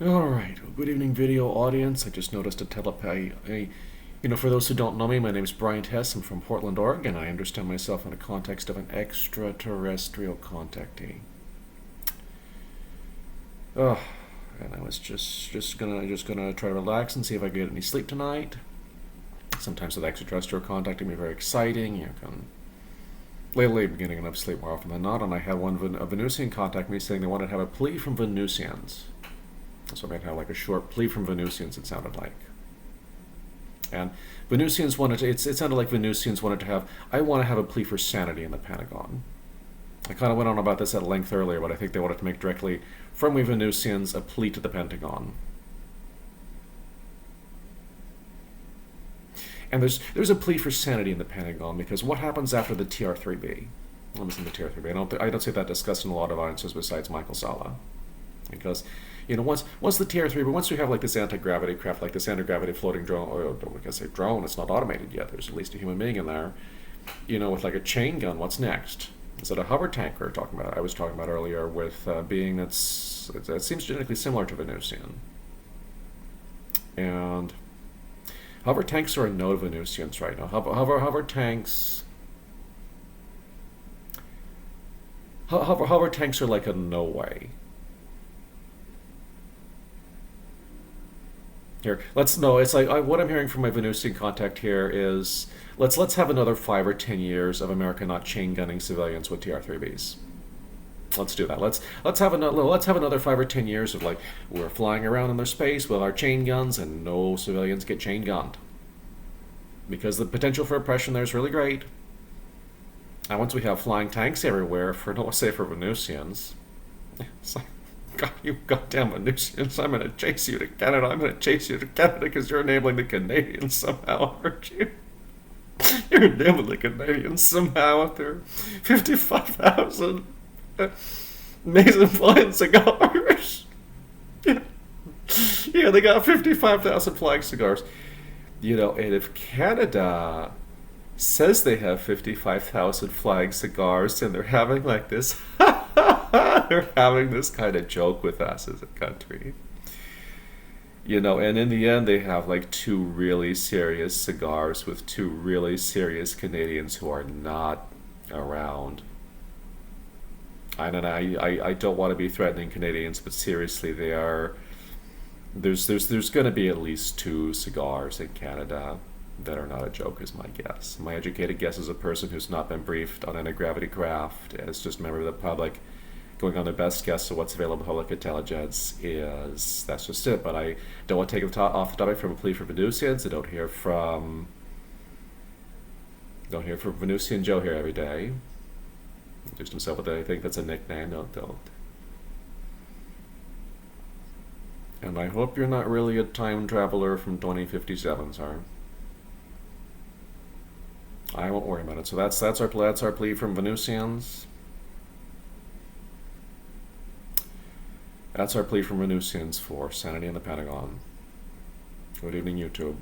Alright, well, good evening video audience. I just noticed a for those who don't know me, my name is Brian Tess. I'm from Portland, Oregon. I understand myself in the context of an extraterrestrial contactee. Oh, and I was just gonna try to relax and see if I get any sleep tonight. Sometimes with extraterrestrial contacting be very exciting. You can lately I'm getting enough sleep more often than not, and I had a Venusian contact me saying they wanted to have a plea from Venusians. So I might have like a short plea from Venusians, it sounded like. And Venusians wanted to, it sounded like Venusians wanted to have, I want to have a plea for sanity in the Pentagon. I kind of went on about this at length earlier, but I think they wanted to make directly from we Venusians a plea to the Pentagon. And there's a plea for sanity in the Pentagon because what happens after the TR-3B? What was in the TR-3B? I don't see that discussed in a lot of audiences besides Michael Sala. Because, once the TR-3, but once we have like this anti-gravity craft, like this anti-gravity floating drone, or I don't want to say drone, it's not automated yet, there's at least a human being in there, with like a chain gun, what's next? Is it a hover tanker I was talking about earlier with a being that seems genetically similar to Venusian. And hover tanks are a no to Venusians right now. Hover tanks are like a no way. Here, it's like what I'm hearing from my Venusian contact here is let's have another 5 or 10 years of America not chain gunning civilians with TR-3Bs. Let's do that. Let's have another 5 or 10 years of like we're flying around in their space with our chain guns and no civilians get chain gunned, because the potential for oppression there is really great. And once we have flying tanks everywhere for Venusians, it's like, God, you goddamn Venusians, I'm going to chase you to Canada. I'm going to chase you to Canada because you're enabling the Canadians somehow, aren't you? You're enabling the Canadians somehow with their 55,000 Mason flying cigars. Yeah, they got 55,000 flying cigars. And if Canada says they have 55,000 flying cigars and they're having like this they're having this kind of joke with us as a country, and in the end they have like 2 really serious cigars with 2 really serious Canadians who are not around. I don't want to be threatening Canadians, but seriously, they are. There's going to be at least 2 cigars in Canada that are not a joke, is my guess. My educated guess as a person who's not been briefed on anti-gravity craft, as just a member of the public, going on their best guess of what's available public intelligence, is that's just it. But I don't want to take off the topic from a plea for Venusians. I don't hear from Venusian Joe here every day. Just himself with I think that's a nickname. Don't. And I hope you're not really a time traveler from 2057, sir. I won't worry about it. So that's our plea from Venusians. That's our plea from Venusians for sanity in the Pentagon. Good evening, YouTube.